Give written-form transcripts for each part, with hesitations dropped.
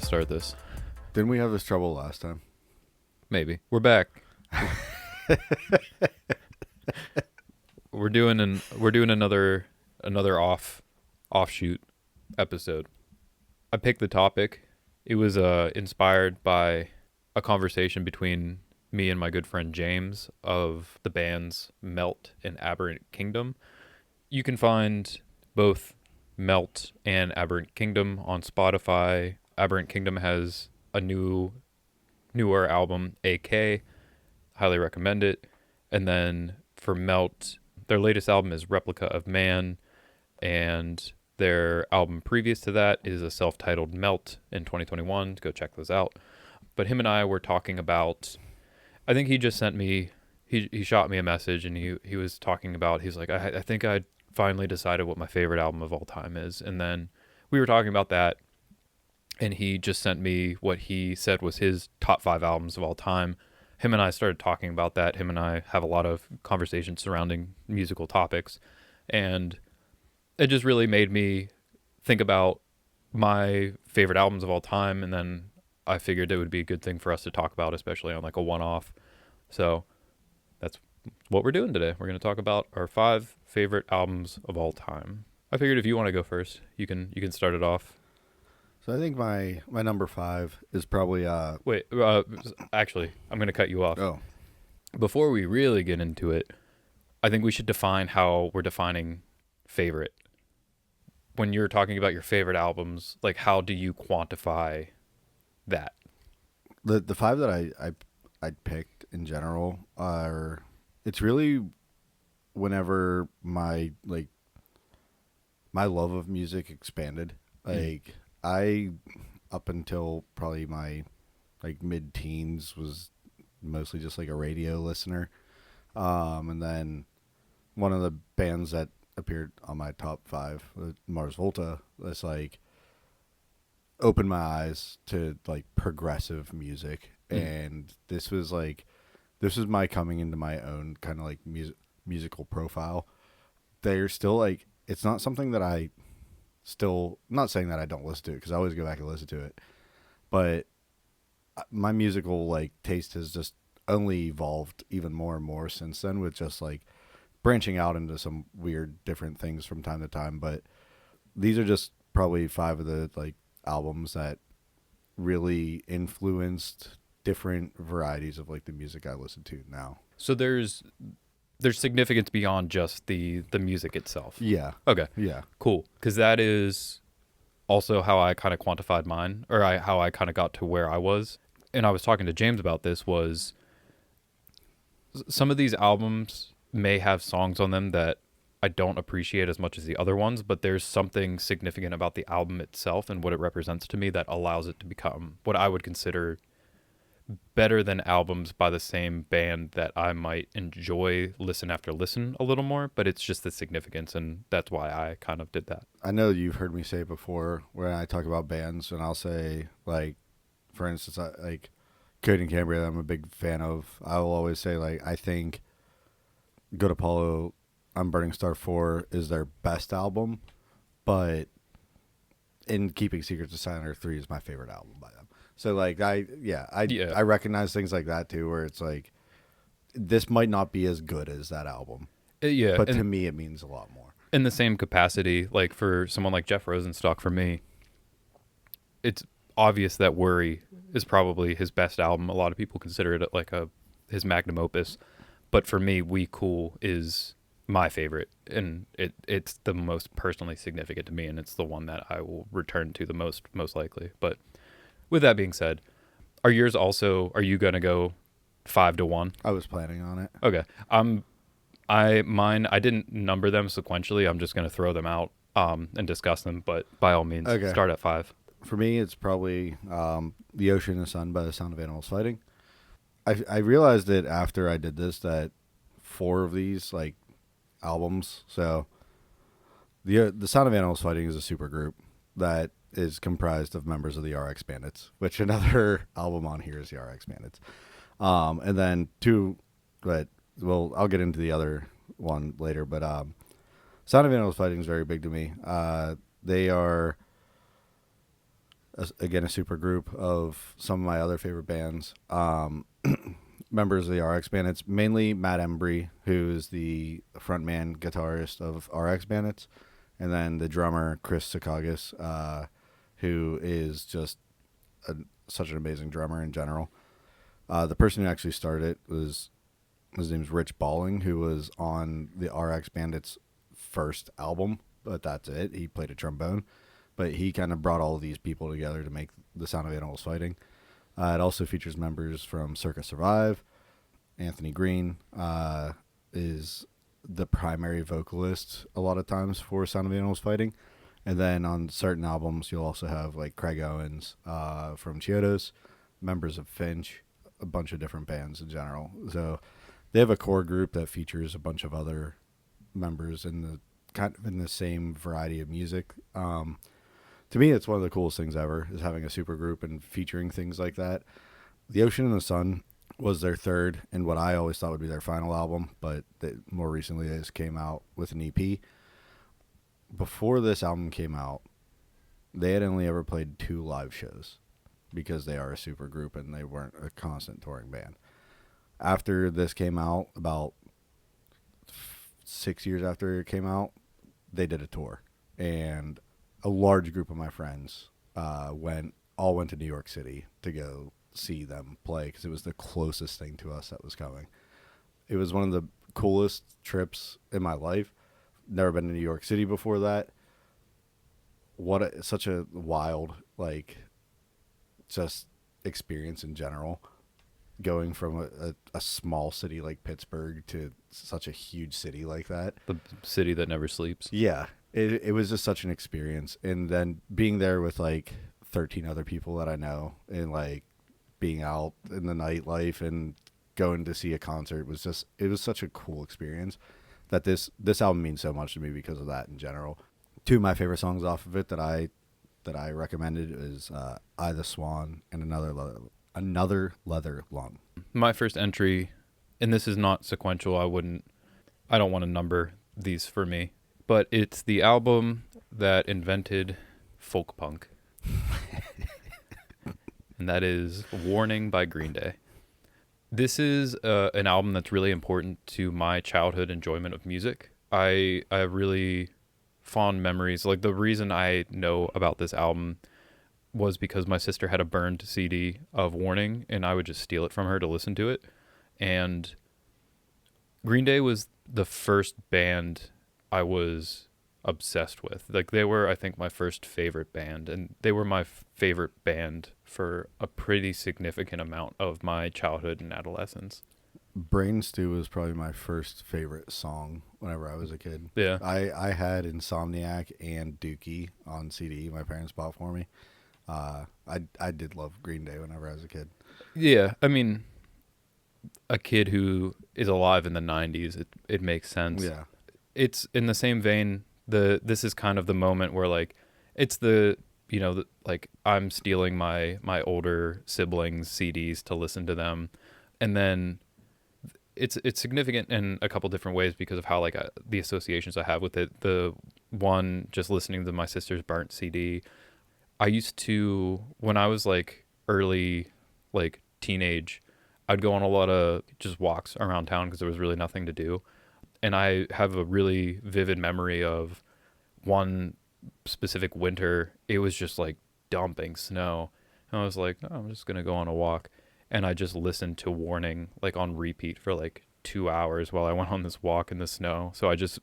to start this. Didn't we have this trouble last time? Maybe. We're back. We're doing another offshoot episode. I picked the topic. It was inspired by a conversation between me and my good friend James of the bands Melt and Aberrant Kingdom. You can find both Melt and Aberrant Kingdom on Spotify. Aberrant Kingdom has a newer album, AK. Highly recommend it. And then for Melt, their latest album is Replica of Man, and their album previous to that is a self-titled Melt in 2021. Go check those out. But him and I were talking about, I think he just sent me, he shot me a message, and he was talking about, he's like, I think I finally decided what my favorite album of all time is. And then we were talking about that, and he just sent me what he said was his top 5 albums of all time. Him and I started talking about that. Him and I have a lot of conversations surrounding musical topics, and it just really made me think about my favorite albums of all time. And then I figured it would be a good thing for us to talk about, especially on like a one-off. So that's what we're doing today. We're going to talk about our 5 favorite albums of all time. I figured if you want to go first, you can start it off. So I think my number 5 is probably Wait, actually, I'm going to cut you off. Oh. Before we really get into it, I think we should define how we're defining favorite. When you're talking about your favorite albums, like, how do you quantify that? The 5 that I picked in general are, it's really whenever my love of music expanded. Like I, up until probably my mid-teens, was mostly just like a radio listener. And then one of the bands that appeared on my top 5, Mars Volta, that's like opened my eyes to like progressive music. And this was my coming into my own kind of like musical profile. They're still like, it's not something that I still, not saying that I don't listen to it, because I always go back and listen to it, but my musical like taste has just only evolved even more and more since then, with just like branching out into some weird different things from time to time. But these are just probably 5 of the like albums that really influenced different varieties of like the music I listen to now. So there's significance beyond just the music itself. Yeah. Okay. Yeah. Cool. Because that is also how I kind of quantified mine, or how I kind of got to where I was. And I was talking to James about this, was some of these albums may have songs on them that I don't appreciate as much as the other ones, but there's something significant about the album itself and what it represents to me that allows it to become what I would consider better than albums by the same band that I might enjoy listen after listen a little more. But it's just the significance, and that's why I kind of did that. I know you've heard me say before when I talk about bands, and I'll say, like, for instance, like Code and Cambria, that I'm a big fan of. I will always say, like, I think Good Apollo, I'm Burning Star 4 is their best album, but in Keeping Secrets of Silent Earth 3 is my favorite album by them. So like I recognize things like that too, where it's like, this might not be as good as that album. Yeah. But to me, it means a lot more. In the same capacity, like for someone like Jeff Rosenstock, for me, it's obvious that Worry is probably his best album. A lot of people consider it like his magnum opus. But for me, We Cool is my favorite, and it's the most personally significant to me, and it's the one that I will return to the most likely. But with that being said, are you going to go 5 to 1? I was planning on it. Okay. I didn't number them sequentially. I'm just going to throw them out and discuss them, but by all means, Start at 5. For me, it's probably The Ocean and the Sun by The Sound of Animals Fighting. I realized that after I did this, that 4 of these like albums, so the Sound of Animals Fighting is a super group that is comprised of members of the RX Bandits, which another album on here is the RX Bandits. And then 2, but I'll get into the other one later, but Sound of Animals Fighting is very big to me. They are again, a super group of some of my other favorite bands. Members of the RX Bandits, mainly Matt Embry, who's the frontman guitarist of RX Bandits, and then the drummer Chris Sakagis, who is just such an amazing drummer in general. The person who actually started it was, his name's Rich Balling, who was on the RX Bandits' first album, but that's it. He played a trombone, but he kind of brought all of these people together to make the Sound of Animals Fighting. It also features members from Circa Survive. Anthony Green is the primary vocalist a lot of times for Sound of Animals Fighting. And then on certain albums, you'll also have like Craig Owens from Chiodos, members of Finch, a bunch of different bands in general. So they have a core group that features a bunch of other members in the kind of in the same variety of music. To me, it's one of the coolest things ever is having a super group and featuring things like that. The Ocean and the Sun was their third and what I always thought would be their final album, but more recently they just came out with an EP. Before this album came out, they had only ever played 2 live shows because they are a super group and they weren't a constant touring band. After this came out, about 6 years after it came out, they did a tour, and a large group of my friends went to New York City to go see them play because it was the closest thing to us that was coming. It was one of the coolest trips in my life. Never been to New York City before that. Such a wild, like, just experience in general. Going from a small city like Pittsburgh to such a huge city like that. The city that never sleeps. Yeah. It was just such an experience. And then being there with like 13 other people that I know and like being out in the nightlife and going to see a concert it was such a cool experience that this album means so much to me because of that in general. 2 of my favorite songs off of it that I recommended is I the Swan and Another Leather Lung. My first entry, and this is not sequential, I don't want to number these for me, but it's the album that invented folk punk. And that is Warning by Green Day. This is an album that's really important to my childhood enjoyment of music. I have really fond memories. Like, the reason I know about this album was because my sister had a burned CD of Warning, and I would just steal it from her to listen to it. And Green Day was the first band I was obsessed with. Like, they were, I think, my first favorite band, and they were my favorite band for a pretty significant amount of my childhood and adolescence. Brain Stew was probably my first favorite song whenever I was a kid. Yeah. I had Insomniac and Dookie on CD my parents bought for me. I did love Green Day whenever I was a kid. Yeah, I mean, a kid who is alive in the 90s, it makes sense. Yeah. It's in the same vein, this is kind of the moment where, like, it's like, I'm stealing my older siblings' CDs to listen to them, and then it's significant in a couple different ways because of how, like, the associations I have with it. The one, just listening to my sister's burnt CD. I used to, when I was like early, like teenage, I'd go on a lot of just walks around town because there was really nothing to do. And I have a really vivid memory of one specific winter. It was just like dumping snow. And I was like, oh, I'm just going to go on a walk. And I just listened to Warning like on repeat for like 2 hours while I went on this walk in the snow. So I just,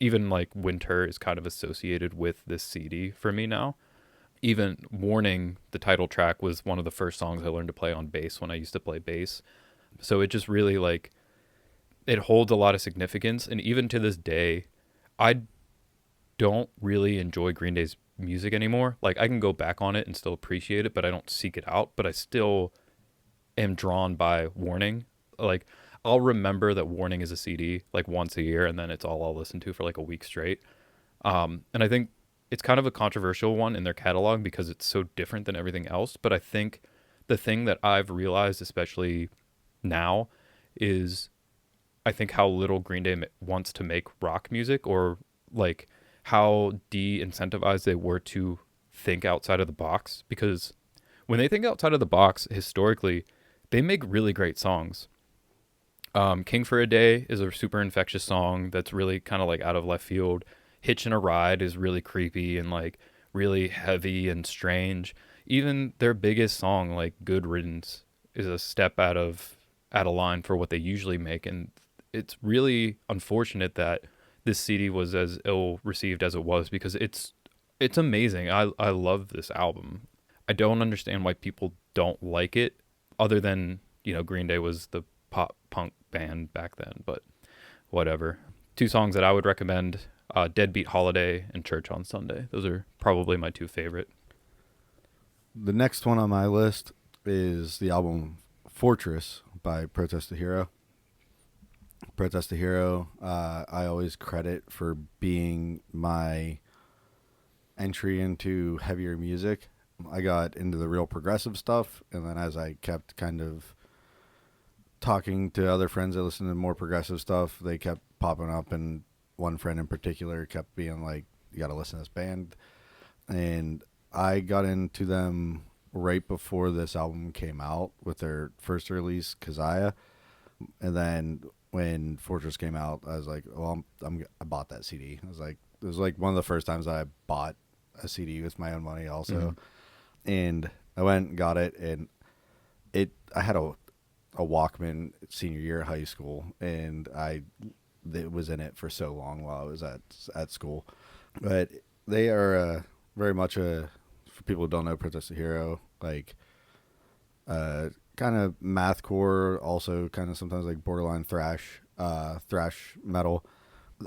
even like winter is kind of associated with this CD for me now. Even Warning, the title track, was one of the first songs I learned to play on bass when I used to play bass. So it just really, like, it holds a lot of significance. And even to this day, I don't really enjoy Green Day's music anymore. Like, I can go back on it and still appreciate it, but I don't seek it out. But I still am drawn by Warning. Like, I'll remember that Warning is a CD, like, once a year, and then it's all I'll listen to for, like, a week straight. And I think it's kind of a controversial one in their catalog because it's so different than everything else. But I think the thing that I've realized, especially now, is I think how little Green Day wants to make rock music, or like how de-incentivized they were to think outside of the box, because when they think outside of the box, historically, they make really great songs. King for a Day is a super infectious song that's really kind of like out of left field. Hitchin' a Ride is really creepy and like really heavy and strange. Even their biggest song, like Good Riddance, is a step out of line for what they usually make, and it's really unfortunate that this CD was as ill received as it was, because it's amazing. I love this album. I don't understand why people don't like it, other than, Green Day was the pop punk band back then, but whatever. Two songs that I would recommend, Deadbeat Holiday and Church on Sunday. Those are probably my two favorite. The next one on my list is the album Fortress by Protest the Hero. Protest the Hero, I always credit for being my entry into heavier music. I got into the real progressive stuff, and then as I kept kind of talking to other friends that listen to more progressive stuff, they kept popping up, and one friend in particular kept being like, you got to listen to this band. And I got into them right before this album came out with their first release, Keziah. And then when Fortress came out, I was like, well, I bought that CD. It was like one of the first times I bought a CD with my own money also. Mm-hmm. And I went and got it, and I had a Walkman senior year of high school, and it was in it for so long while I was at school. But they are very much for people who don't know Protest the Hero, like kind of mathcore, also kind of sometimes like borderline thrash metal.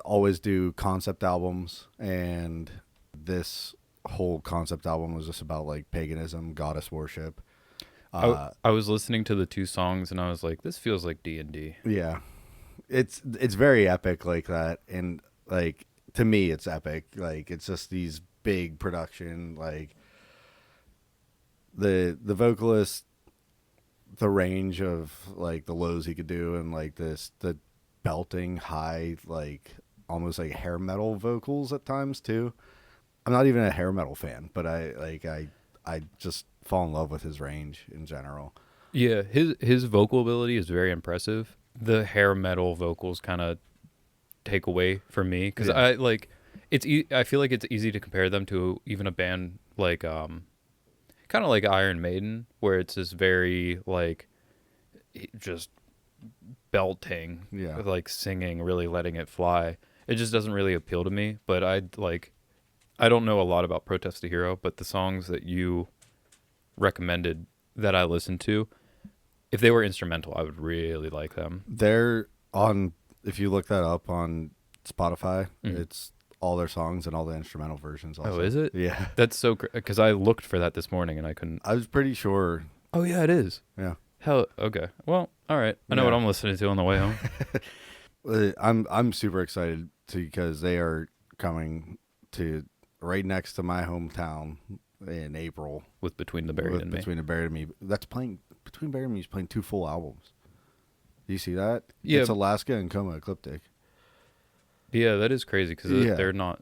Always do concept albums, and this whole concept album was just about like paganism, goddess worship. I was listening to the two songs, and I was like, this feels like D&D. Yeah, it's very epic like that, and like to me it's epic. Like it's just these big production, like the vocalist, the range of like the lows he could do, and like the belting high, like almost like hair metal vocals at times too. I'm not even a hair metal fan, but I just fall in love with his range in general. Yeah, his vocal ability is very impressive. The hair metal vocals kind of take away from me, because I feel like it's easy to compare them to even a band like kind of like Iron Maiden, where it's this very like just belting, like singing, really letting it fly. It just doesn't really appeal to me. But I don't know a lot about Protest the Hero, but the songs that you recommended that I listened to, if they were instrumental, I would really like them. They're on, if you look that up on Spotify, it's all their songs and all the instrumental versions also. Oh, is it? Yeah. That's so great, because I looked for that this morning and I couldn't. I was pretty sure. Oh, yeah, it is. Yeah. Hell, okay. Well, all right. I know what I'm listening to on the way home. I'm super excited because they are coming to right next to my hometown in April. With Between the Buried and Me. Between the Buried and Me. That's playing, Between Buried and Me is playing 2 full albums. Do you see that? Yeah. It's Alaska and Coma Ecliptic. Yeah, that is crazy, because they're not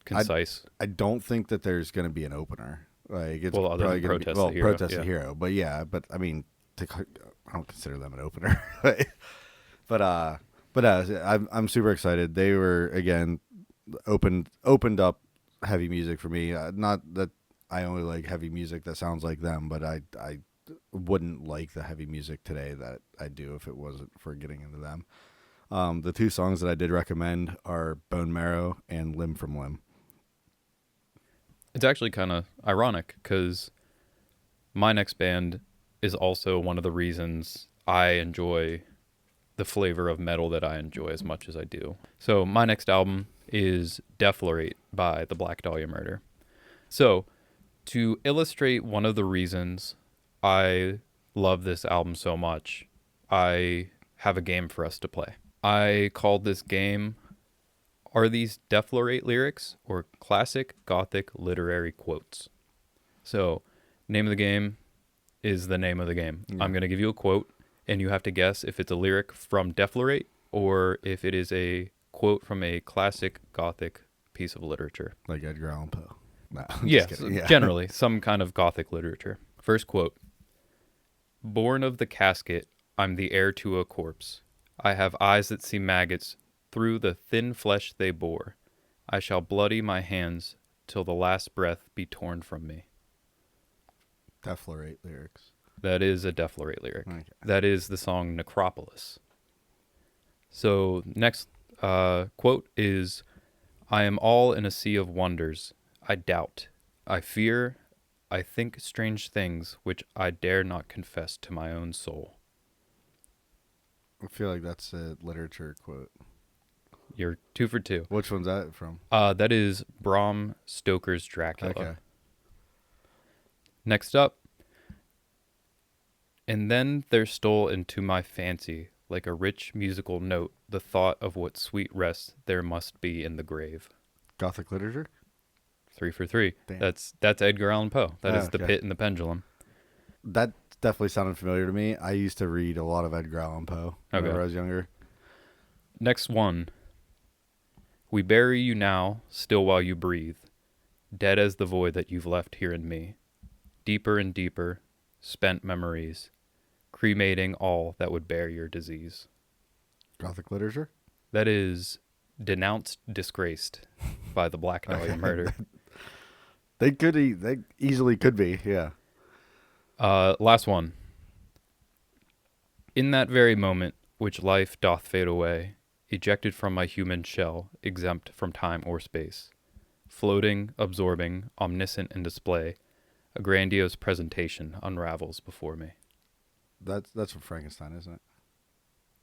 concise. I don't think that there's going to be an opener. Like it's probably going to be Protest the Hero. But yeah, but I mean, I don't consider them an opener. but I'm super excited. They were again opened up heavy music for me. Not that I only like heavy music that sounds like them, but I wouldn't like the heavy music today that I do if it wasn't for getting into them. The 2 songs that I did recommend are Bone Marrow and Limb from Limb. It's actually kind of ironic, because my next band is also one of the reasons I enjoy the flavor of metal that I enjoy as much as I do. So my next album is Deflorate by the Black Dahlia Murder. So to illustrate one of the reasons I love this album so much, I have a game for us to play. I called this game, Are These Deflorate Lyrics or Classic Gothic Literary Quotes? So, name of the game is the name of the game. Yeah. I'm going to give you a quote, and you have to guess if it's a lyric from Deflorate or if it is a quote from a classic Gothic piece of literature. Like Edgar Allan Poe. No, I'm Yeah, just kidding. Yeah. generally, some kind of Gothic literature. First quote. Born of the casket, I'm the heir to a corpse. I have eyes that see maggots through the thin flesh they bore. I shall bloody my hands till the last breath be torn from me. Deflorate lyrics. That is a Deflorate lyric. Okay. That is the song Necropolis. So next quote is, I am all in a sea of wonders. I doubt. I fear. I think strange things which I dare not confess to my own soul. I feel like that's a literature quote. You're 2 for 2. Which one's that from? That is Bram Stoker's Dracula. Okay. Next up. And then there stole into my fancy, like a rich musical note, the thought of what sweet rest there must be in the grave. Gothic literature? 3 for 3. Damn. That's Edgar Allan Poe. That is The okay. Pit and the Pendulum. That definitely sounded familiar to me. I used to read a lot of Edgar Allan Poe whenever I was younger. Next one. We bury you now, still while you breathe, dead as the void that you've left here in me. Deeper and deeper, spent memories, cremating all that would bear your disease. Gothic literature? That is Denounced Disgraced by the Black Dahlia Murder. They easily could be, yeah. Last one. In that very moment which life doth fade away, ejected from my human shell, exempt from time or space, floating, absorbing, omniscient in display, a grandiose presentation unravels before me. That's from Frankenstein, isn't it?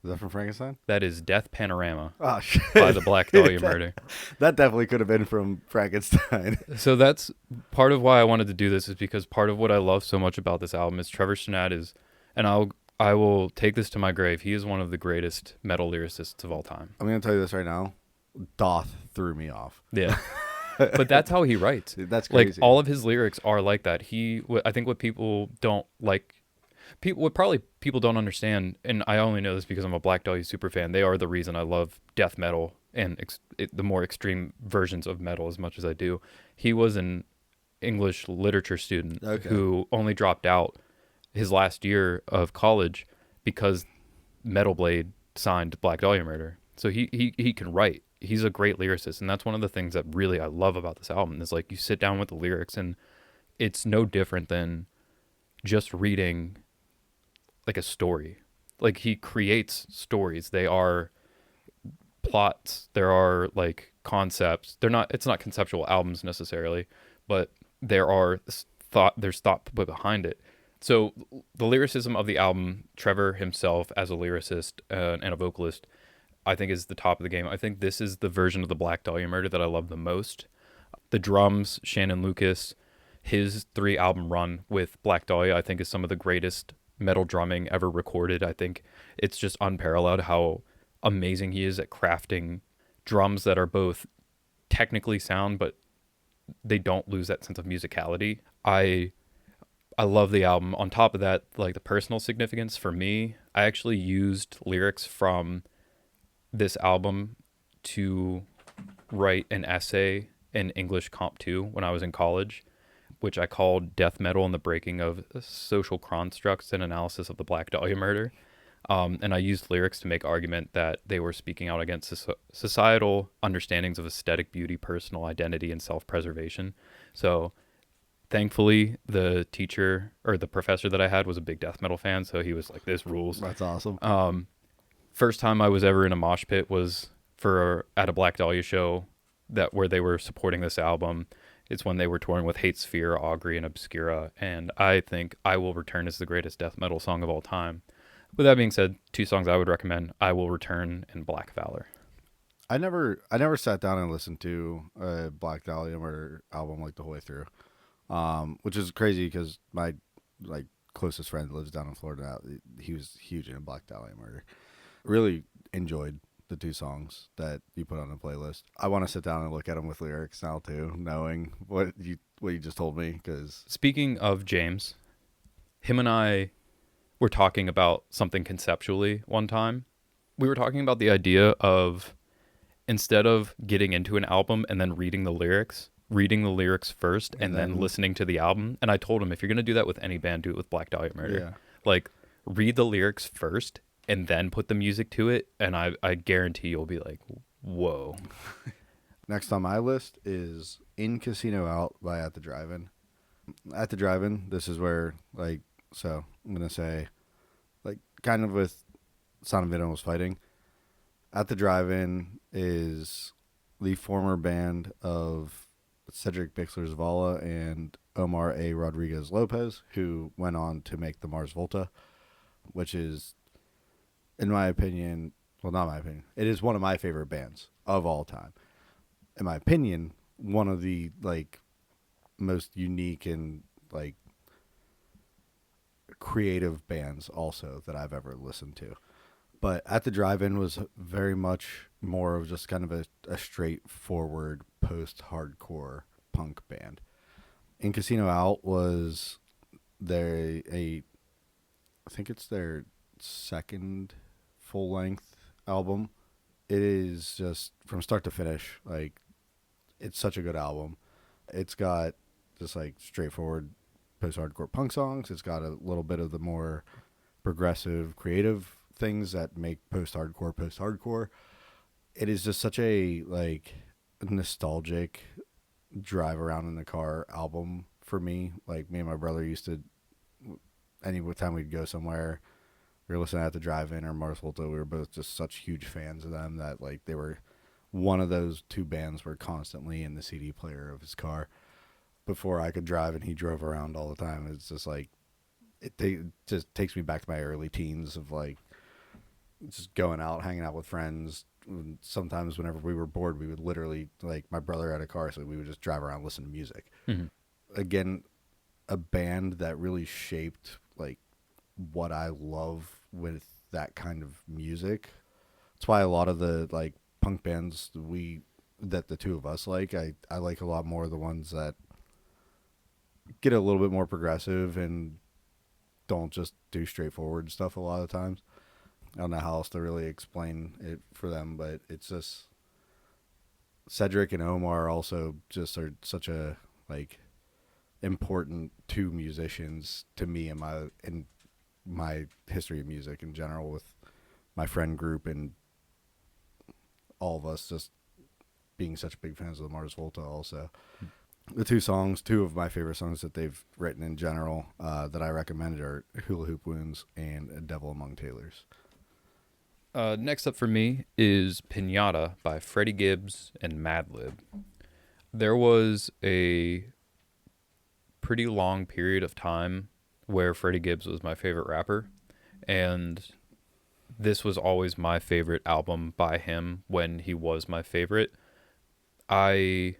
Is that from Frankenstein? That is Death Panorama Oh, shit. by the Black Dahlia Murder. That definitely could have been from Frankenstein. So that's part of why I wanted to do this, is because part of what I love so much about this album is Trevor Strnad is, and I will take this to my grave, he is one of the greatest metal lyricists of all time. I'm going to tell you this right now. Doth threw me off. Yeah. But that's how he writes. That's crazy. Like, all of his lyrics are like that. I think what people don't like, what probably people don't understand, and I only know this because I'm a Black Dahlia super fan, they are the reason I love death metal and the more extreme versions of metal as much as I do. He was an English literature student who only dropped out his last year of college because Metal Blade signed Black Dahlia Murder. So he can write. He's a great lyricist, and that's one of the things that really I love about this album is, like, you sit down with the lyrics and it's no different than just reading like a story. Like, he creates stories. They are plots. There are like concepts. It's not conceptual albums necessarily, but there's thought put behind it. So the lyricism of the album, Trevor himself as a lyricist and a vocalist, I think is the top of the game. I think this is the version of the Black Dahlia Murder that I love the most. The drums, Shannon Lucas, his 3-album run with Black Dahlia, I think is some of the greatest metal drumming ever recorded. I think it's just unparalleled how amazing he is at crafting drums that are both technically sound, but they don't lose that sense of musicality. I love the album. On top of that, like, the personal significance for me, I actually used lyrics from this album to write an essay in English Comp 2 when I was in college, which I called Death Metal and the Breaking of Social Constructs and Analysis of the Black Dahlia Murder. And I used lyrics to make argument that they were speaking out against societal understandings of aesthetic beauty, personal identity, and self-preservation. So thankfully, the teacher or the professor that I had was a big death metal fan, so he was like, this rules. That's awesome. First time I was ever in a mosh pit was at a Black Dahlia show where they were supporting this album. It's when they were touring with Hate Sphere, Augury, and Obscura, and I think I Will Return is the greatest death metal song of all time. With that being said, 2 songs I would recommend: I Will Return and Black Valor. I never sat down and listened to a Black Dahlia Murder album like the whole way through, which is crazy because my closest friend lives down in Florida now. He was huge into Black Dahlia Murder. Really enjoyed the 2 songs that you put on the playlist. I want to sit down and look at them with lyrics now too, knowing what you just told me. Because speaking of James, him and I were talking about something conceptually one time. We were talking about the idea of, instead of getting into an album and then reading the lyrics, reading the lyrics first and And then then listening to the album. And I told him, if you're going to do that with any band, do it with Black Dahlia Murder. yeah. Like, read the lyrics first and then put the music to it. And I guarantee you'll be like, whoa. Next on my list is In Casino Out by At the Drive-In. At the Drive-In, this is where, like, so I'm going to say, like, kind of with Sound of Animals Fighting, At the Drive-In is the former band of Cedric Bixler's Vala and Omar A. Rodriguez Lopez, who went on to make the Mars Volta, which is, in my opinion, well, not my opinion, it is one of my favorite bands of all time. In my opinion, one of the, like, most unique and, like, creative bands also that I've ever listened to. But At the Drive-In was very much more of just kind of a straightforward post-hardcore punk band. In Casino Out was I think it's their second full-length album. It is just, from start to finish, like, it's such a good album. It's got just, like, straightforward post-hardcore punk songs. It's got a little bit of the more progressive, creative things that make post-hardcore. It is just such a, like, nostalgic drive around in the car album for me. Like, me and my brother used to, any time we'd go somewhere, we were listening at the Drive-In or Mars Volta, we were both just such huge fans of them that, like, they were one of those two bands were constantly in the CD player of his car before I could drive, and he drove around all the time. It's just like, it just takes me back to my early teens of, like, just going out, hanging out with friends. Sometimes whenever we were bored, we would literally, like, my brother had a car, so we would just drive around, listen to music. Mm-hmm. Again, a band that really shaped, like, what I love with that kind of music. That's why a lot of the, like, punk bands that the two of us like, I like a lot more the ones that get a little bit more progressive and don't just do straightforward stuff a lot of times. I don't know how else to really explain it for them, but it's just Cedric and Omar also just are such a, like, important two musicians to me in my history of music in general, with my friend group and all of us just being such big fans of the Mars Volta also. The two of my favorite songs that they've written in general that I recommended are Hula Hoop Wounds and A Devil Among Tailors. Next up for me is Pinata by Freddie Gibbs and Madlib. There was a pretty long period of time where Freddie Gibbs was my favorite rapper, and this was always my favorite album by him when he was my favorite. I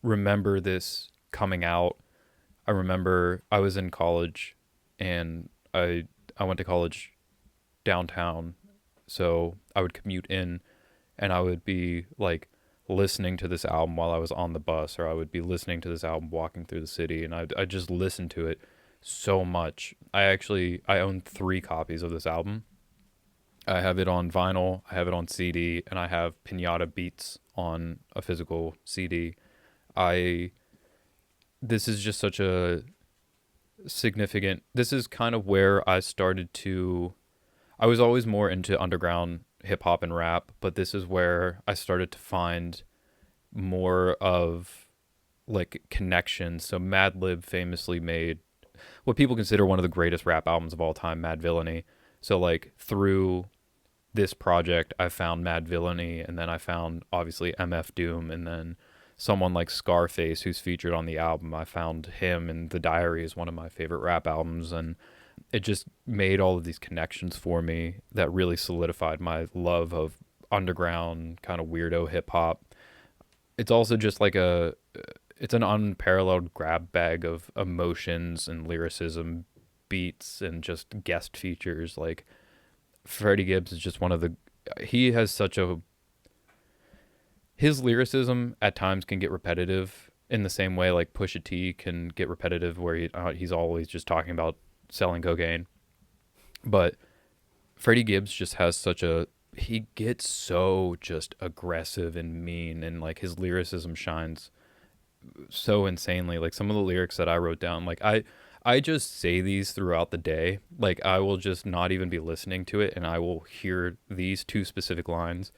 remember this coming out. I remember I was in college, and I went to college downtown, so I would commute in, and I would be, like, listening to this album while I was on the bus, or I would be listening to this album walking through the city, and I just listened to it so much. I own 3 copies of this album. I have it on vinyl, I have it on CD, and I have Pinata Beats on a physical CD. This is just such a significant, this is kind of where I was always more into underground hip hop and rap, but this is where I started to find more of, like, connections. So Madlib famously made what people consider one of the greatest rap albums of all time, Mad Villainy. So, like, through this project, I found Mad Villainy, and then I found, obviously, MF Doom, and then someone like Scarface, who's featured on the album. I found him, and The Diary is one of my favorite rap albums, and it just made all of these connections for me that really solidified my love of underground kind of weirdo hip-hop. It's also just like it's an unparalleled grab bag of emotions and lyricism, beats, and just guest features. Like, Freddie Gibbs is just he has his lyricism at times can get repetitive in the same way like Pusha T can get repetitive, where he's always just talking about selling cocaine. But Freddie Gibbs just has he gets so just aggressive and mean, and, like, his lyricism shines so insanely. Like some of the lyrics that I wrote down, like I just say these throughout the day. Like I will just not even be listening to it, and I will hear these two specific lines.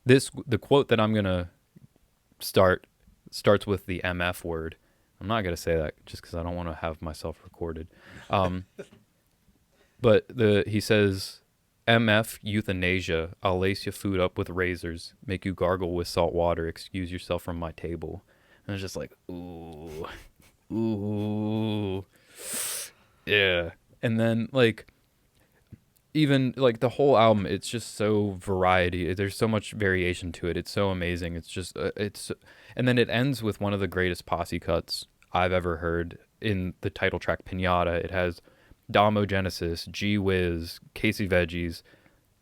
The quote that I'm gonna start starts with the MF word. I'm not gonna say that just because I don't want to have myself recorded. Um, but he says, "MF euthanasia. I'll lace your food up with razors, make you gargle with salt water, excuse yourself from my table." And it's just like, ooh, ooh, yeah. And then like even like the whole album, it's just so variety. There's so much variation to it. It's so amazing. It's just and then it ends with one of the greatest posse cuts I've ever heard in the title track Pinata. It has Damo Genesis, G Wiz, Casey Veggies,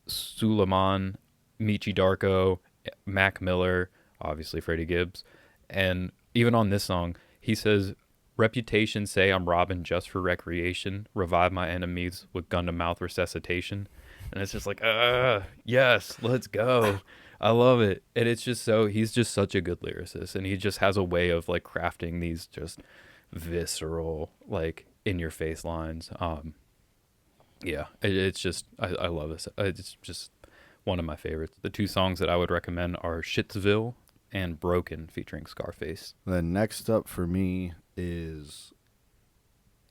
Suleiman, Michi Darko, Mac Miller, obviously Freddie Gibbs, and even on this song, he says, "Reputation say I'm robbing just for recreation. Revive my enemies with gun to mouth resuscitation." And it's just like, yes, let's go. I love it. And it's just so, he's just such a good lyricist. And he just has a way of like crafting these just visceral, like in your face lines. Yeah, it's just, I love this. It's just one of my favorites. The two songs that I would recommend are Shitsville and Broken featuring Scarface. The next up for me is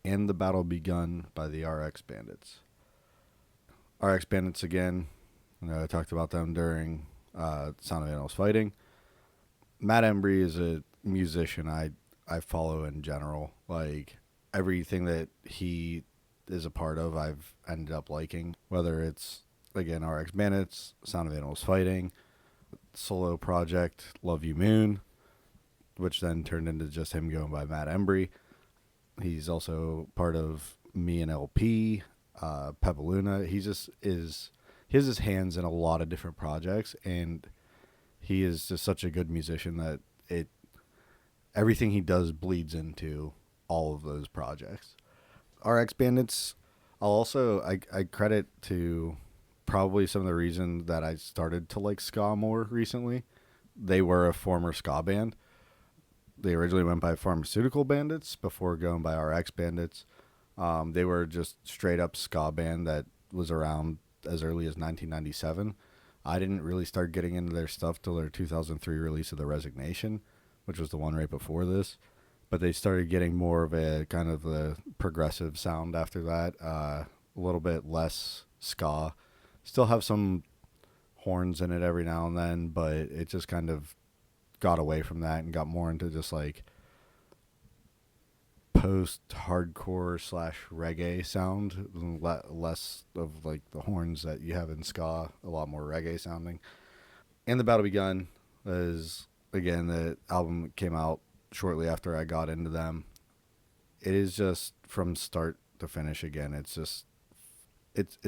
And the Battle Begun by the RX Bandits. RX Bandits, again, I talked about them during Sound of Animals Fighting. Matt Embry is a musician I follow in general. Like, everything that he is a part of, I've ended up liking. Whether it's, again, RX Bandits, Sound of Animals Fighting, solo project, Love You Moon, which then turned into just him going by Matt Embry. He's also part of Me and LP, Pepaluna. He has his hands in a lot of different projects, and he is just such a good musician that everything he does bleeds into all of those projects. RX Bandits, I credit to probably some of the reasons that I started to like ska more recently. They were a former ska band. They originally went by Pharmaceutical Bandits before going by RX Bandits. They were just straight up ska band that was around as early as 1997. I didn't really start getting into their stuff till their 2003 release of The Resignation, which was the one right before this. But they started getting more of a kind of a progressive sound after that. A little bit less ska. Still have some horns in it every now and then, but it just kind of got away from that and got more into just like post-hardcore / reggae sound, less of like the horns that you have in ska, a lot more reggae sounding. And The Battle Begun is, again, the album came out shortly after I got into them. It is just from start to finish, again, it's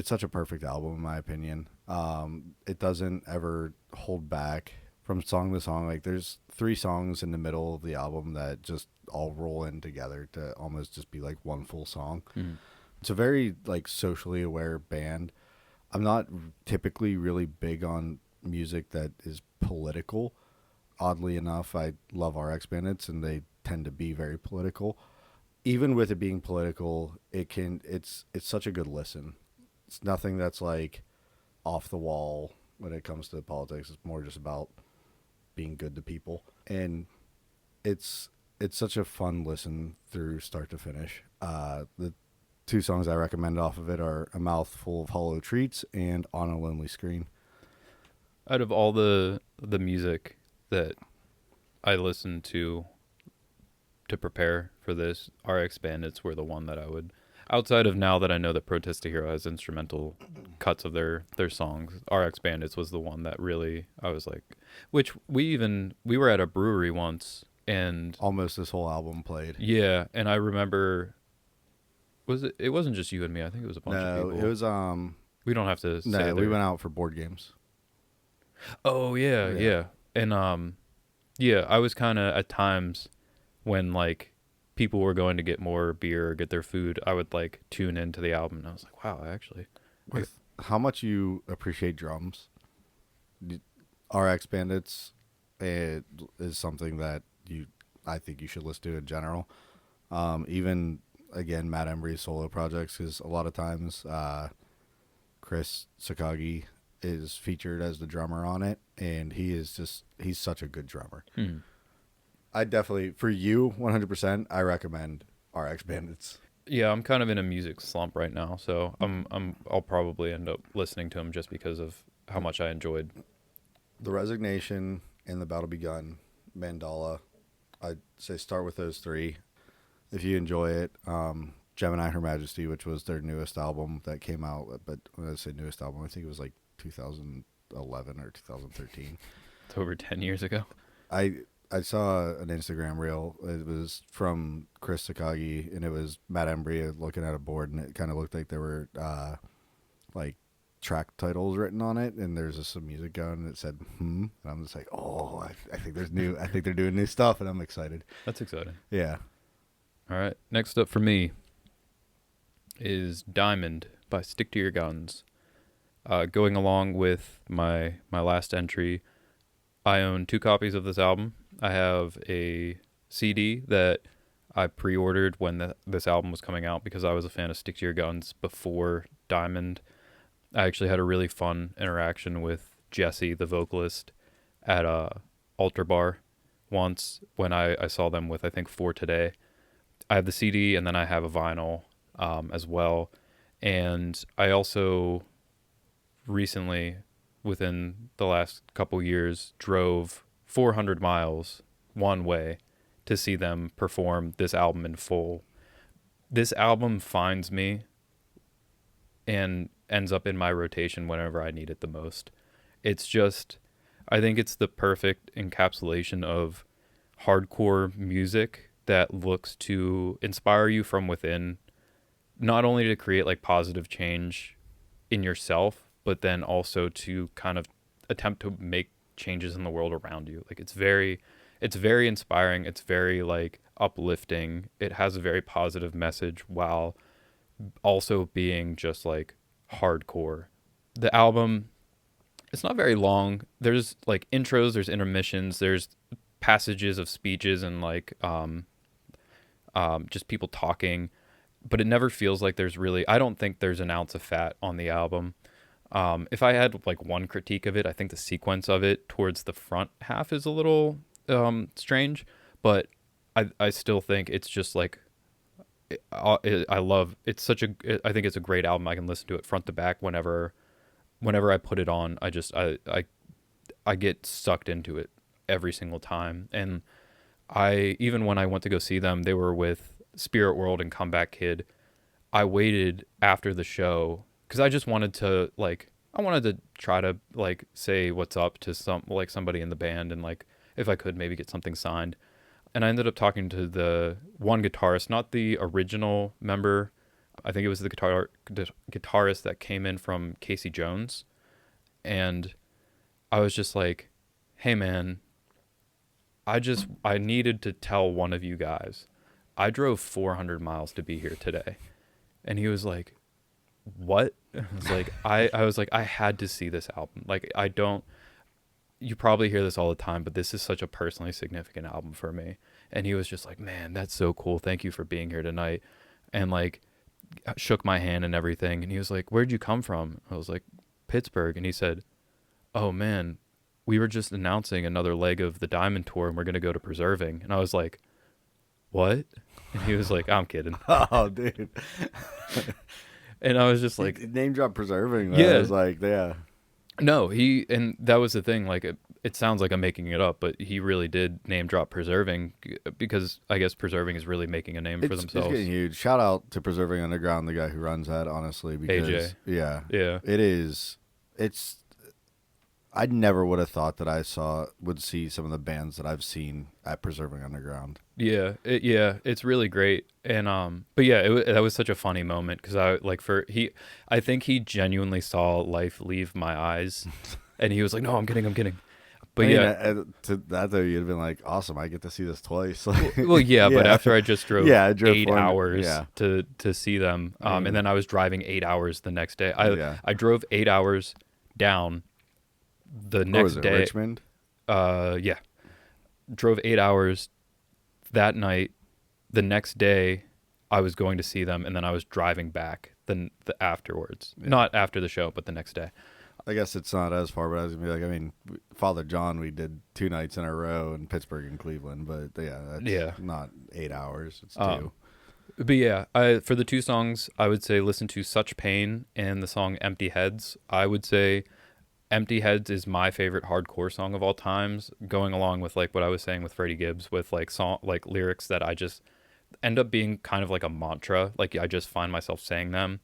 such a perfect album in my opinion. It doesn't ever hold back from song to song. Like, there's 3 songs in the middle of the album that just all roll in together to almost just be like one full song. It's a very like socially aware band. I'm not typically really big on music that is political. Oddly enough, I love RX Bandits and they tend to be very political. Even with it being political, it's such a good listen. It's nothing that's like off the wall when it comes to politics. It's more just about being good to people, and it's such a fun listen through start to finish. The 2 songs I recommend off of it are A Mouthful of Hollow Treats and On a Lonely Screen. Out of all the music that I listened to prepare for this, RX Bandits were the one that I would, outside of now that I know that Protest to Hero has instrumental cuts of their songs, RX Bandits was the one that really, I was like, which we were at a brewery once and Almost this whole album played. yeah, and I remember, it wasn't just you and me, I think it was a bunch of people. It was we don't have to say no, we went out for board games. Oh yeah. And yeah, I was kind of at times when like people were going to get more beer or get their food, I would like tune into the album and I was like, wow, actually. With how much you appreciate drums, RX Bandits is something that I think you should listen to in general. Even again, Matt Embry's solo projects, because a lot of times Chris Sakagi is featured as the drummer on it, and he's such a good drummer. I definitely, for you, 100%, I recommend RX Bandits. Yeah, I'm kind of in a music slump right now, so I'll probably end up listening to him just because of how much I enjoyed The Resignation and The Battle Begun, Mandala. I'd say start with those three. If you enjoy it, Gemini Her Majesty, which was their newest album that came out, but when I say newest album, I think it was like 2011 or 2013. It's over 10 years ago. I saw an Instagram reel. It was from Chris Sakagi, and it was Matt Embry looking at a board, and it kind of looked like there were like track titles written on it, and there's just some music going, and it said and I'm just like, oh, I think there's new. I think they're doing new stuff, and I'm excited. That's exciting. Yeah. All right. Next up for me is Diamond by Stick to Your Guns. Going along with my last entry, I own 2 copies of this album. I have a CD that I pre-ordered when this album was coming out because I was a fan of Stick to Your Guns before Diamond. I actually had a really fun interaction with Jesse, the vocalist, at a Altar Bar once when I saw them with, I think, For Today. I have the CD, and then I have a vinyl as well. And I also recently, within the last couple years, drove 400 miles one way to see them perform this album in full. This album finds me and ends up in my rotation whenever I need it the most. It's just, I think it's the perfect encapsulation of hardcore music that looks to inspire you from within, not only to create like positive change in yourself, but then also to kind of attempt to make changes in the world around you. Like it's very inspiring. It's very like uplifting. It has a very positive message while also being just like hardcore. The album, it's not very long. There's like intros, there's intermissions, there's passages of speeches and like just people talking, but it never feels like there's really, I don't think there's an ounce of fat on the album. If I had like one critique of it, I think the sequence of it towards the front half is a little strange, but I still think it's just like, I love, it's such a, I think it's a great album. I can listen to it front to back whenever I put it on. I get sucked into it every single time. And even when I went to go see them, they were with Spirit World and Comeback Kid. I waited after the show because I just wanted to I wanted to try to like say what's up to somebody in the band, and like if I could maybe get something signed. And I ended up talking to the one guitarist, not the original member. I think it was the guitarist that came in from Casey Jones. And I was just like, hey man, I needed to tell one of you guys, I drove 400 miles to be here today. And he was like, what? I was like, I had to see this album. Like, you probably hear this all the time, but this is such a personally significant album for me. And he was just like, man, that's so cool. Thank you for being here tonight. And like, shook my hand and everything. And he was like, where'd you come from? I was like, Pittsburgh. And he said, oh man, we were just announcing another leg of the Diamond Tour and we're going to go to Preserving. And I was like, what? And he was like, I'm kidding. Oh, dude. And I was just like, name drop Preserving. Though. Yeah. I was like, yeah. No, and that was the thing. Like, it sounds like I'm making it up, but he really did name drop Preserving because I guess Preserving is really making a name for themselves. It's getting huge. Shout out to Preserving Underground, the guy who runs that, honestly. Because, AJ. Yeah. It is. I never would have thought that would see some of the bands that I've seen at Preserving Underground. Yeah, it's really great, and but yeah, that was such a funny moment because I think he genuinely saw life leave my eyes, and he was like, "No, I'm kidding." But to that though, you'd have been like, "Awesome, I get to see this twice." Well, yeah, but after I just drove, I drove 8 hours to see them, and then I was driving 8 hours the next day. I drove 8 hours down. The next day, Richmond. Yeah, drove 8 hours that night, the next day, I was going to see them, and then I was driving back the afterwards. Yeah. Not after the show, but the next day. I guess it's not as far, but I was gonna be like, I mean, Father John, we did 2 nights in a row in Pittsburgh and Cleveland, but yeah, that's not 8 hours. It's 2. But yeah, for the two songs, I would say listen to Such Pain and the song Empty Heads. I would say Empty Heads is my favorite hardcore song of all times, going along with like what I was saying with Freddie Gibbs, with like lyrics that I just end up being kind of like a mantra. Like I just find myself saying them.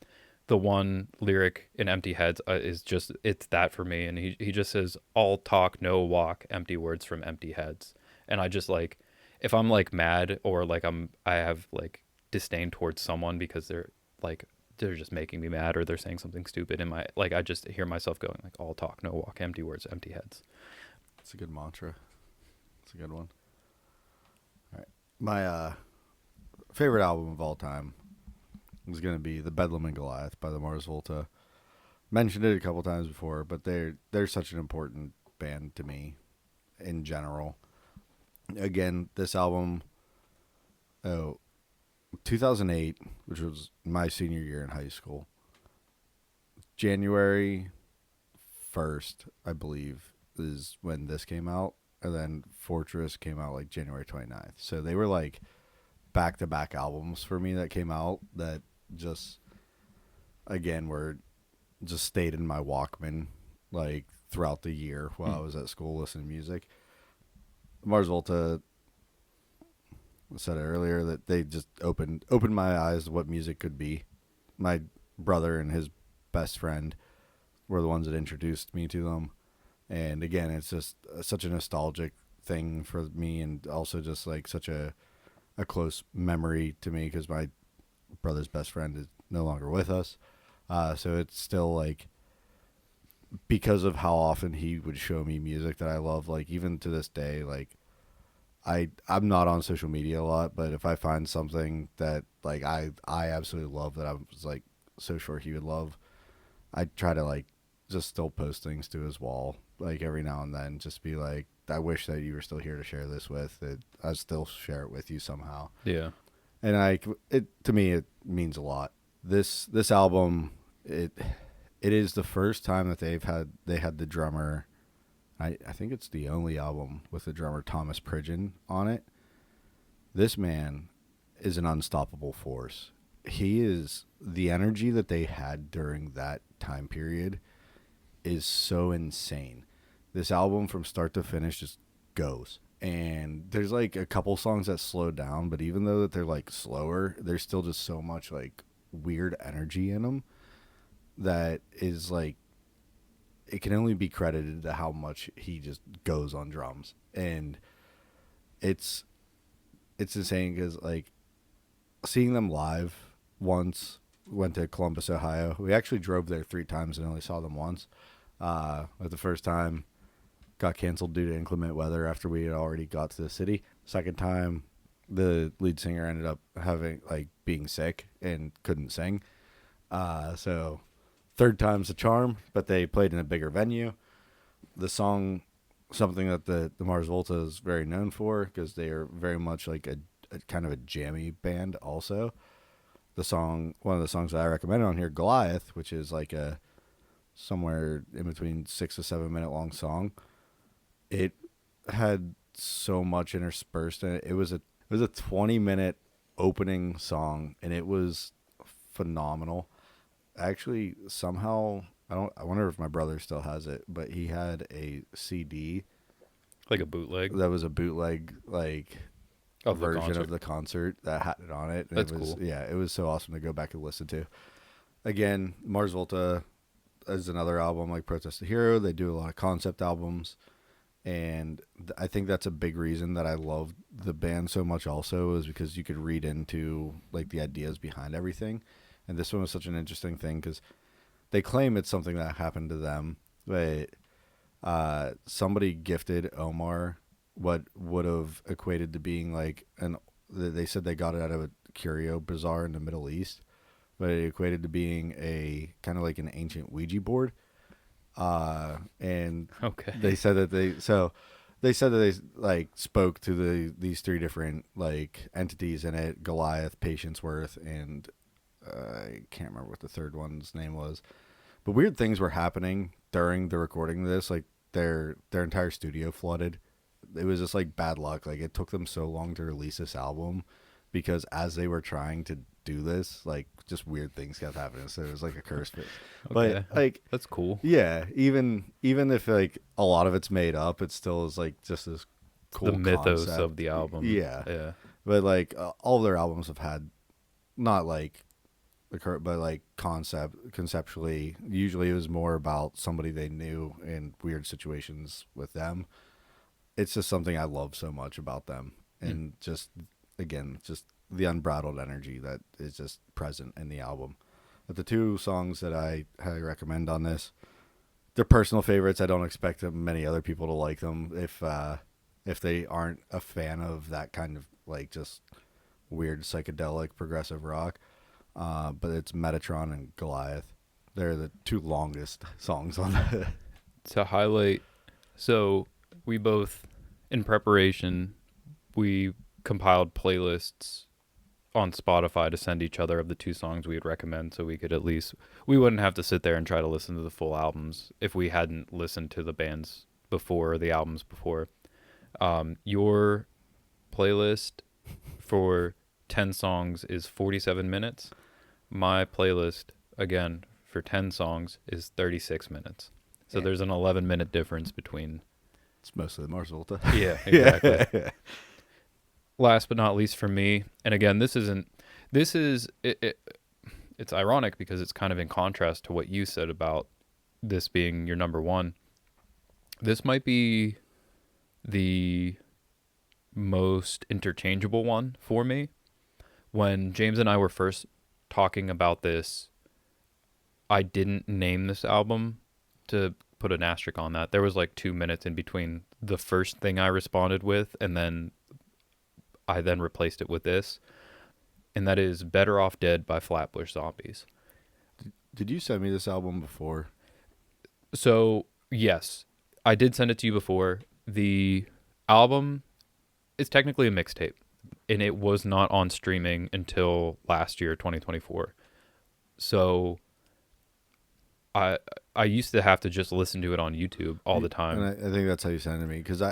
The one lyric in Empty Heads is just, it's that for me. And he just says, all talk, no walk, empty words from empty heads. And I just like, if I'm like mad or like I have like disdain towards someone because they're just making me mad or they're saying something stupid in my, like, I just hear myself going like, all talk, no walk, empty words, empty heads. It's a good mantra. It's a good one. All right. My favorite album of all time is going to be The Bedlam and Goliath by the Mars Volta. Mentioned it a couple times before, but they're such an important band to me in general. Again, this album, 2008, which was my senior year in high school, January 1st, I believe, is when this came out, and then Fortress came out like January 29th. So they were like back-to-back albums for me that came out that just, again, were just stayed in my Walkman like throughout the year while I was at school listening to music. Mars Volta, I said it earlier, that they just opened my eyes to what music could be. My brother and his best friend were the ones that introduced me to them. And again, it's just such a nostalgic thing for me, and also just like such a close memory to me because my brother's best friend is no longer with us. So it's still like, because of how often he would show me music that I love, like even to this day, like I'm not on social media a lot, but if I find something that like I absolutely love that I was like so sure he would love, I try to like just still post things to his wall like every now and then, just be like, I wish that you were still here to share this with. I'd still share it with you somehow. Yeah. And to me it means a lot. This album, it is the first time that they had the drummer. I think it's the only album with the drummer Thomas Pridgeon on it. This man is an unstoppable force. He is, the energy that they had during that time period is so insane. This album from start to finish just goes. And there's like a couple songs that slow down, but even though that they're like slower, there's still just so much like weird energy in them that is like, it can only be credited to how much he just goes on drums. And it's insane because like seeing them live once, went to Columbus, Ohio. We actually drove there 3 times and only saw them once. But the first time got canceled due to inclement weather after we had already got to the city. Second time, the lead singer ended up being sick and couldn't sing. So third time's the charm, but they played in a bigger venue. The song, something that the Mars Volta is very known for, because they are very much like a kind of a jammy band also. One of the songs that I recommended on here, Goliath, which is like a somewhere in between 6 to 7 minute long song. It had so much interspersed in it. It was a 20-minute opening song, and it was phenomenal. Actually, somehow I wonder if my brother still has it, but he had a CD, Like a bootleg that was a bootleg like of version of the concert that had it on it. And That's it was, cool. Yeah, it was so awesome to go back and listen to. Again, Mars Volta is another album like Protest the Hero. They do a lot of concept albums, and I think that's a big reason that I love the band so much also, is because you could read into like the ideas behind everything. And this one was such an interesting thing because they claim it's something that happened to them, but somebody gifted Omar what would have equated to being like they said they got it out of a curio bazaar in the Middle East, but it equated to being a kind of like an ancient Ouija board. And Okay. they said that they said that they like spoke to these three different like entities in it: Goliath, Patience Worth, and I can't remember what the third one's name was. But weird things were happening during the recording of this. Like their entire studio flooded. It was just like bad luck. Like it took them so long to release this album because as they were trying to do this, like just weird things kept happening. So it was like a curse. Okay, But like that's cool. yeah, even if like a lot of it's made up, it still is like just this The cool mythos concept. of the album. Yeah, Yeah. but like all of their albums have had not like but like conceptually. Usually, it was more about somebody they knew in weird situations with them. It's just something I love so much about them, and just again, just the unbridled energy that is just present in the album. But the two songs that I highly recommend on this, they're personal favorites. I don't expect many other people to like them if they aren't a fan of that kind of like just weird psychedelic progressive rock. But it's Metatron and Goliath. They're the two longest songs on the. To highlight, so we both, in preparation, we compiled playlists on Spotify to send each other of the two songs we would recommend, so we could at least, we wouldn't have to sit there and try to listen to the full albums if we hadn't listened to the bands before or the albums before. Your playlist for 10 songs is 47 minutes. My playlist, again, for 10 songs is 36 minutes. So Yeah. there's an 11-minute difference between. It's mostly the Mars Volta. Yeah, exactly. Last but not least for me, and again, it's ironic because it's kind of in contrast to what you said about this being your number one. This might be the most interchangeable one for me. When James and I were first talking about this, I didn't name this album to put an asterisk on that. There was like 2 minutes in between the first thing I responded with and then I then replaced it with this. And that is Better Off Dead by Flatbush Zombies. Did you send me this album before? So, yes, I did send it to you before. The album is technically a mixtape, and it was not on streaming until last year, 2024. So I used to have to just listen to it on YouTube all the time. And I think that's how you sent it to me because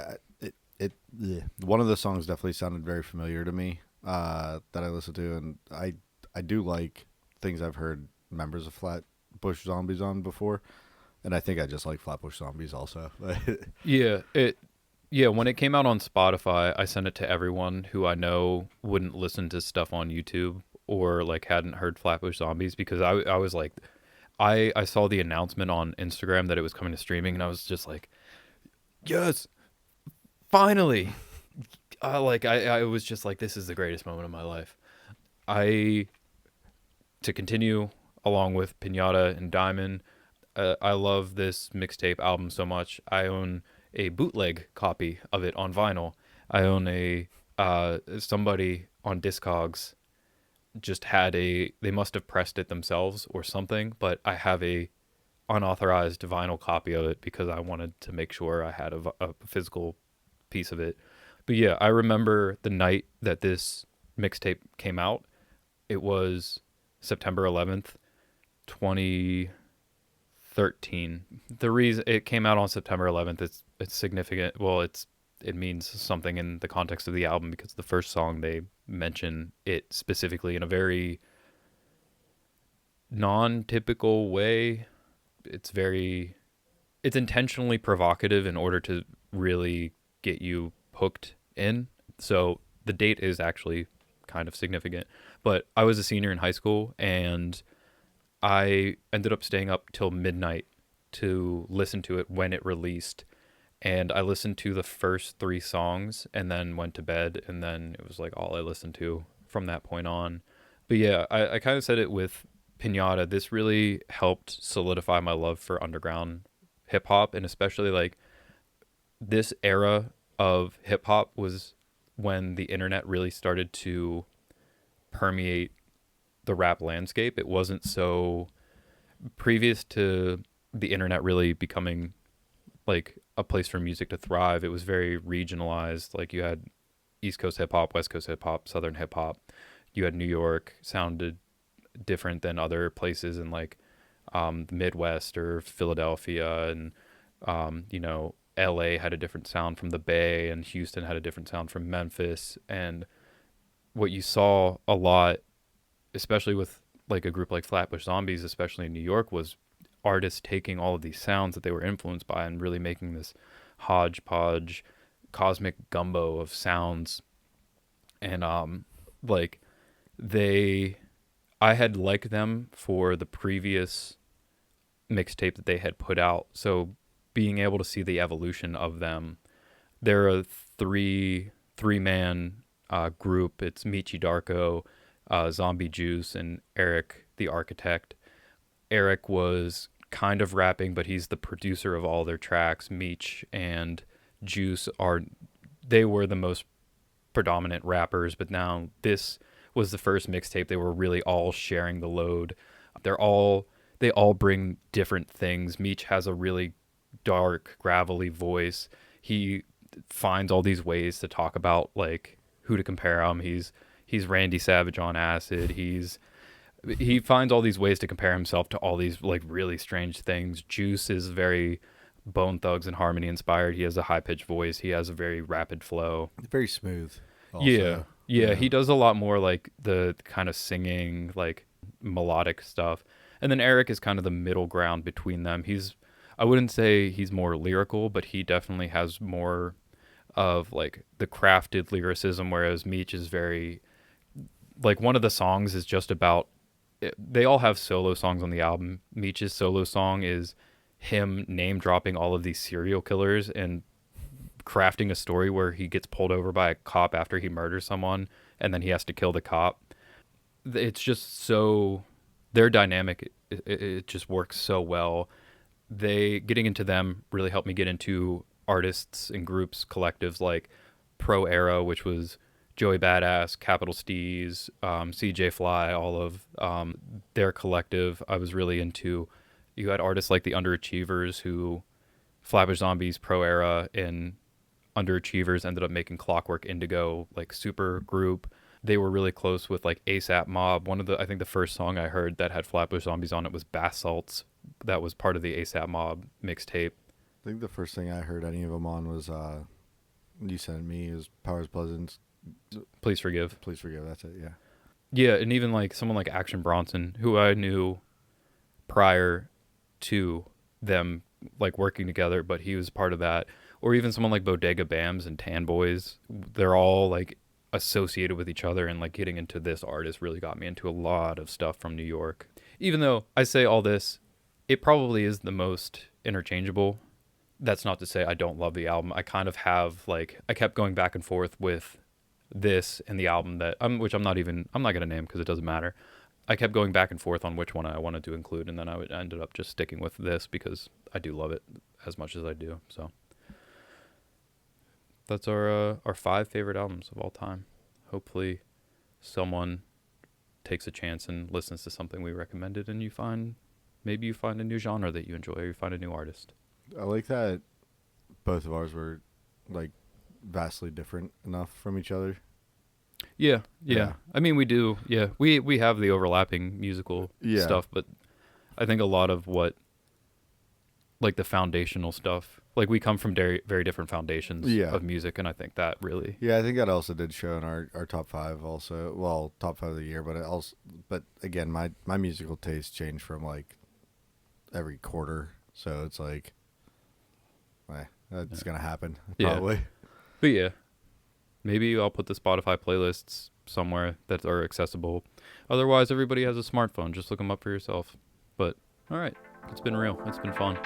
one of the songs definitely sounded very familiar to me that I listened to, and I do like things I've heard members of Flatbush Zombies on before, and I think I just like Flatbush Zombies also. Yeah, when it came out on Spotify, I sent it to everyone who I know wouldn't listen to stuff on YouTube or like hadn't heard Flatbush Zombies because I was like, I saw the announcement on Instagram that it was coming to streaming and I was just like, yes, finally. I was just like, this is the greatest moment of my life. To continue along with Pinata and Diamond, I love this mixtape album so much. I own a bootleg copy of it on vinyl. I own somebody on Discogs they must have pressed it themselves or something, but I have a unauthorized vinyl copy of it because I wanted to make sure I had a physical piece of it. But yeah, I remember the night that this mixtape came out. It was September 11th, 2013. The reason it came out on September 11th, it's significant. Well, it means something in the context of the album because the first song they mention it specifically in a very non-typical way. It's intentionally provocative in order to really get you hooked in. So the date is actually kind of significant. But I was a senior in high school and I ended up staying up till midnight to listen to it when it released. And I listened to the first 3 songs and then went to bed. And then it was like all I listened to from that point on. But yeah, I kind of said it with Pinata. This really helped solidify my love for underground hip hop. And especially like this era of hip hop was when the internet really started to permeate the rap landscape. It wasn't so previous to the internet really becoming like a place for music to thrive. It was very regionalized. Like you had East Coast hip hop, West Coast hip hop, Southern hip hop. You had New York sounded different than other places in like the Midwest or Philadelphia, and LA had a different sound from the Bay, and Houston had a different sound from Memphis. And what you saw a lot, especially with like a group like Flatbush Zombies, especially in New York, was artists taking all of these sounds that they were influenced by and really making this hodgepodge cosmic gumbo of sounds. And like they I had liked them for the previous mixtape that they had put out, so being able to see the evolution of them. They're a three man group. It's Michi Darko, Zombie Juice, and Eric the Architect. Eric was kind of rapping, but he's the producer of all their tracks. Meech and Juice they were the most predominant rappers, but now this was the first mixtape they were really all sharing the load. They all bring different things. Meech has a really dark, gravelly voice. He finds all these ways to talk about like who to compare him. He's Randy Savage on acid. He finds all these ways to compare himself to all these like really strange things. Juice is very Bone Thugs and Harmony inspired. He has a high pitched voice. He has a very rapid flow. Very smooth. Also. Yeah. He does a lot more like the kind of singing, like melodic stuff. And then Eric is kind of the middle ground between them. I wouldn't say he's more lyrical, but he definitely has more of like the crafted lyricism, whereas Meech is very like one of the songs is just about they all have solo songs on the album. Meech's solo song is him name dropping all of these serial killers and crafting a story where he gets pulled over by a cop after he murders someone and then he has to kill the cop. It's just so their dynamic it just works so well. Getting into them really helped me get into artists and groups, collectives like Pro Era, which was Joey Badass, Capital Steez, CJ Fly, all of their collective. I was really into. You had artists like the Underachievers, who Flatbush Zombies, Pro Era, and Underachievers ended up making Clockwork Indigo, like super group. They were really close with like ASAP Mob. I think the first song I heard that had Flatbush Zombies on it was Bath Salts. That was part of the ASAP Mob mixtape. I think the first thing I heard any of them on was you sent me is Powers Pleasant. Please Forgive. That's it. Yeah. Yeah, and even like someone like Action Bronson, who I knew prior to them like working together, but he was part of that. Or even someone like Bodega Bams and Tan Boys. They're all like associated with each other, and like getting into this artist really got me into a lot of stuff from New York. Even though I say all this, it probably is the most interchangeable. That's not to say I don't love the album. I kind of have like I kept going back and forth with this and the album which I'm not going to name because it doesn't matter. I kept going back and forth on which one I wanted to include, and then I ended up just sticking with this because I do love it as much as I do. So that's our 5 favorite albums of all time. Hopefully someone takes a chance and listens to something we recommended, and maybe you find a new genre that you enjoy, or you find a new artist. I like that both of ours were like vastly different enough from each other. Yeah. I mean, we do. Yeah, we have the overlapping musical stuff, but I think a lot of what, like the foundational stuff, like we come from very, very different foundations of music, and I think that really. Yeah, I think that also did show in our top 5 also. Well, top 5 of the year, but again, my musical taste changed from like every quarter, so it's like, that's gonna happen probably. Yeah. But yeah, maybe I'll put the Spotify playlists somewhere that are accessible. Otherwise, everybody has a smartphone. Just look them up for yourself. But all right, it's been real. It's been fun.